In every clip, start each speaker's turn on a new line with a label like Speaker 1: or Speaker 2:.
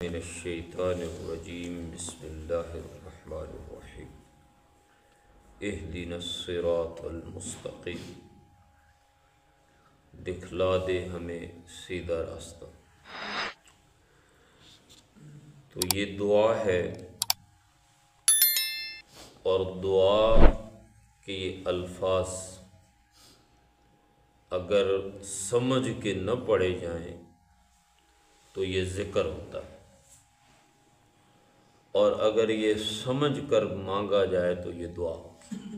Speaker 1: من الشیطان الرجیم بسم اللہ الرحمن الرحیم اہدنا الصراط المستقیم دکھلا دے ہمیں سیدھا راستہ۔ تو یہ دعا ہے، اور دعا کے یہ الفاظ اگر سمجھ کے نہ پڑھے جائیں تو یہ ذکر ہوتا ہے، اور اگر یہ سمجھ کر مانگا جائے تو یہ دعا ہوتی ہے۔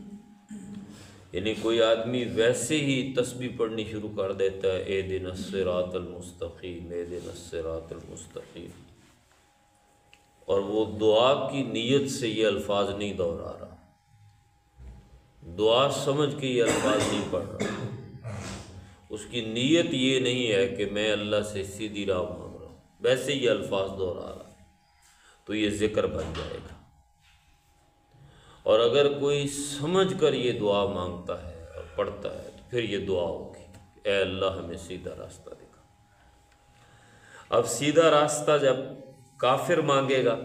Speaker 1: یعنی کوئی آدمی ویسے ہی تسبیح پڑھنی شروع کر دیتا ہے، اہدنا الصراط المستقیم، اہدنا الصراط المستقیم، اور وہ دعا کی نیت سے یہ الفاظ نہیں دہرا رہا، دعا سمجھ کے یہ الفاظ نہیں پڑھ رہا، اس کی نیت یہ نہیں ہے کہ میں اللہ سے سیدھی راہ مانگ رہا ہوں، ویسے یہ الفاظ دہرا رہا ہے، تو یہ ذکر بن جائے گا۔ اور اگر کوئی سمجھ کر یہ دعا مانگتا ہے اور پڑھتا ہے تو پھر یہ دعا ہوگی، اے اللہ ہمیں سیدھا راستہ دکھا۔ اب سیدھا راستہ جب کافر مانگے گا،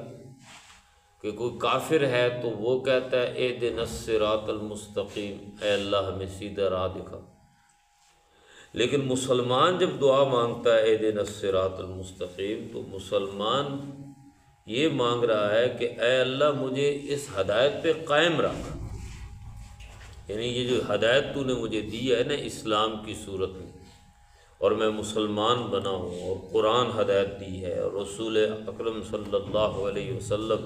Speaker 1: کہ کوئی کافر ہے تو وہ کہتا ہے اہدنا الصراط المستقیم، اے اللہ ہمیں سیدھا راہ دکھا۔ لیکن مسلمان جب دعا مانگتا ہے اہدنا الصراط المستقیم، تو مسلمان یہ مانگ رہا ہے کہ اے اللہ مجھے اس ہدایت پہ قائم رکھ، یعنی یہ جو ہدایت تو نے مجھے دی ہے نا اسلام کی صورت میں، اور میں مسلمان بنا ہوں، اور قرآن ہدایت دی ہے، اور رسول اکرم صلی اللہ علیہ وسلم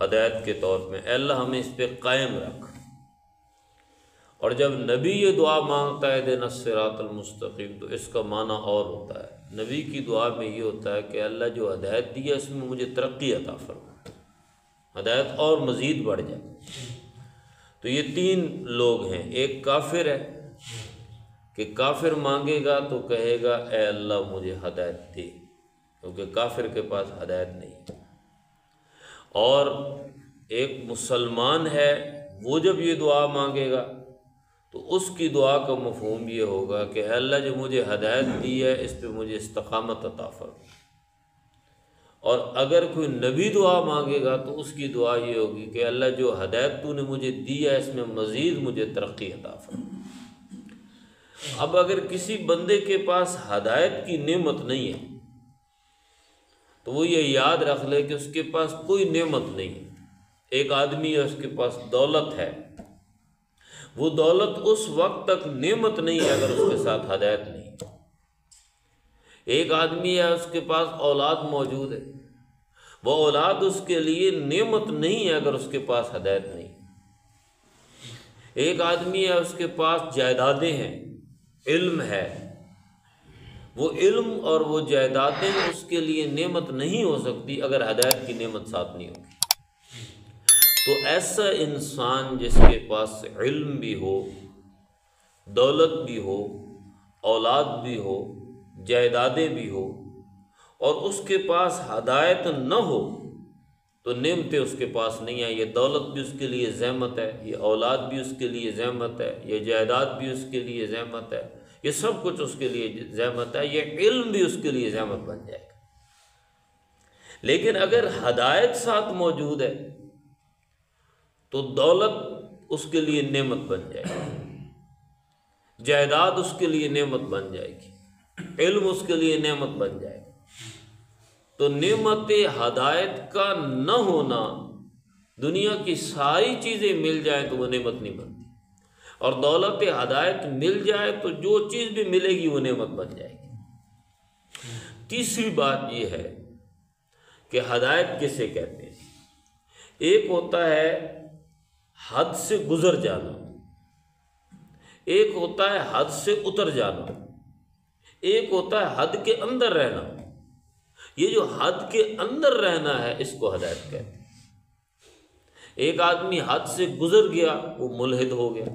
Speaker 1: ہدایت کے طور میں، اے اللہ ہمیں اس پہ قائم رکھ۔ اور جب نبی یہ دعا مانگتا ہے اہدنا الصراط المستقیم، تو اس کا معنی اور ہوتا ہے، نبی کی دعا میں یہ ہوتا ہے کہ اللہ جو ہدایت دی ہے اس میں مجھے ترقی عطا فرما، ہدایت اور مزید بڑھ جائے۔ تو یہ تین لوگ ہیں، ایک کافر ہے کہ کافر مانگے گا تو کہے گا اے اللہ مجھے ہدایت دے، کیونکہ کافر کے پاس ہدایت نہیں۔ اور ایک مسلمان ہے، وہ جب یہ دعا مانگے گا تو اس کی دعا کا مفہوم یہ ہوگا کہ اے اللہ جو مجھے ہدایت دی ہے اس پہ مجھے استقامت عطا فرما۔ اور اگر کوئی نبی دعا مانگے گا تو اس کی دعا یہ ہوگی کہ اللہ جو ہدایت تو نے مجھے دی ہے اس میں مزید مجھے ترقی عطا فرما۔ اب اگر کسی بندے کے پاس ہدایت کی نعمت نہیں ہے تو وہ یہ یاد رکھ لے کہ اس کے پاس کوئی نعمت نہیں ہے۔ ایک آدمی ہے، اس کے پاس دولت ہے، وہ دولت اس وقت تک نعمت نہیں ہے اگر اس کے ساتھ ہدایت نہیں۔ ایک آدمی ہے، اس کے پاس اولاد موجود ہے، وہ اولاد اس کے لیے نعمت نہیں ہے اگر اس کے پاس ہدایت نہیں۔ ایک آدمی ہے، اس کے پاس جائیدادیں ہیں، علم ہے، وہ علم اور وہ جائیدادیں اس کے لیے نعمت نہیں ہو سکتی اگر ہدایت کی نعمت ساتھ نہیں ہوگی۔ تو ایسا انسان جس کے پاس علم بھی ہو، دولت بھی ہو، اولاد بھی ہو، جائیدادیں بھی ہو، اور اس کے پاس ہدایت نہ ہو تو نعمتیں اس کے پاس نہیں ہیں۔ یہ دولت بھی اس کے لیے زحمت ہے، یہ اولاد بھی اس کے لیے زحمت ہے، یہ جائیداد بھی اس کے لیے زحمت ہے، یہ سب کچھ اس کے لیے زحمت ہے، یہ علم بھی اس کے لیے زحمت بن جائے گا۔ لیکن اگر ہدایت ساتھ موجود ہے تو دولت اس کے لیے نعمت بن جائے گی، جائیداد اس کے لیے نعمت بن جائے گی، علم اس کے لیے نعمت بن جائے گا۔ تو نعمت ہدایت کا نہ ہونا، دنیا کی ساری چیزیں مل جائیں تو وہ نعمت نہیں بنتی، اور دولت ہدایت مل جائے تو جو چیز بھی ملے گی وہ نعمت بن جائے گی۔ تیسری بات یہ ہے کہ ہدایت کسے کہتے ہیں؟ ایک ہوتا ہے حد سے گزر جانا، ایک ہوتا ہے حد سے اتر جانا، ایک ہوتا ہے حد کے اندر رہنا۔ یہ جو حد کے اندر رہنا ہے اس کو ہدایت کہتے ہیں۔ ایک آدمی حد سے گزر گیا، وہ ملحد ہو گیا،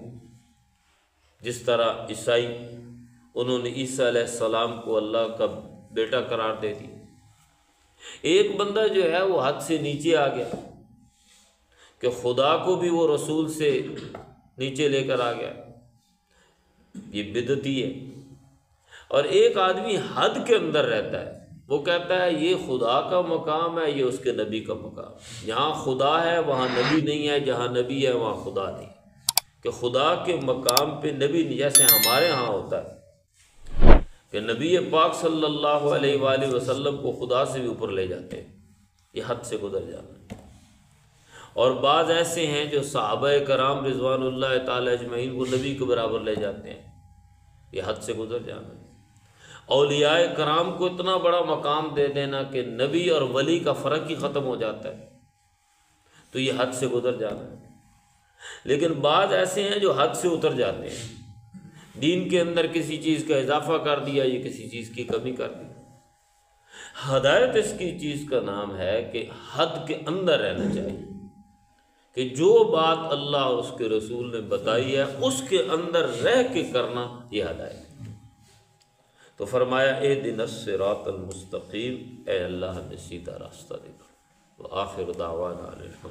Speaker 1: جس طرح عیسائی، انہوں نے عیسیٰ علیہ السلام کو اللہ کا بیٹا قرار دے دیا۔ ایک بندہ جو ہے وہ حد سے نیچے آ گیا کہ خدا کو بھی وہ رسول سے نیچے لے کر آ گیا، یہ بدعتی ہے۔ اور ایک آدمی حد کے اندر رہتا ہے، وہ کہتا ہے یہ خدا کا مقام ہے، یہ اس کے نبی کا مقام ہے۔ جہاں خدا ہے وہاں نبی نہیں ہے، جہاں نبی ہے وہاں خدا نہیں ہے، کہ خدا کے مقام پہ نبی نہیں، جیسے ہمارے ہاں ہوتا ہے کہ نبی پاک صلی اللہ علیہ وآلہ وسلم کو خدا سے بھی اوپر لے جاتے ہیں، یہ حد سے گزر جانا ہے۔ اور بعض ایسے ہیں جو صحابہ کرام رضوان اللہ تعالی اجمعین کو نبی کے برابر لے جاتے ہیں، یہ حد سے گزر جانا ہے۔ اولیاء کرام کو اتنا بڑا مقام دے دینا کہ نبی اور ولی کا فرق ہی ختم ہو جاتا ہے، تو یہ حد سے گزر جانا ہے۔ لیکن بعض ایسے ہیں جو حد سے اتر جاتے ہیں، دین کے اندر کسی چیز کا اضافہ کر دیا، یہ کسی چیز کی کمی کر دی۔ ہدایت اس کی چیز کا نام ہے کہ حد کے اندر رہنا چاہیے، کہ جو بات اللہ اور اس کے رسول نے بتائی ہے اس کے اندر رہ کے کرنا، یہ ہدایت ہے۔ تو فرمایا اہدنا الصراط المستقیم، اے اللہ ہمیں سیدھا راستہ دکھا۔ وآخر دعوانا الحمد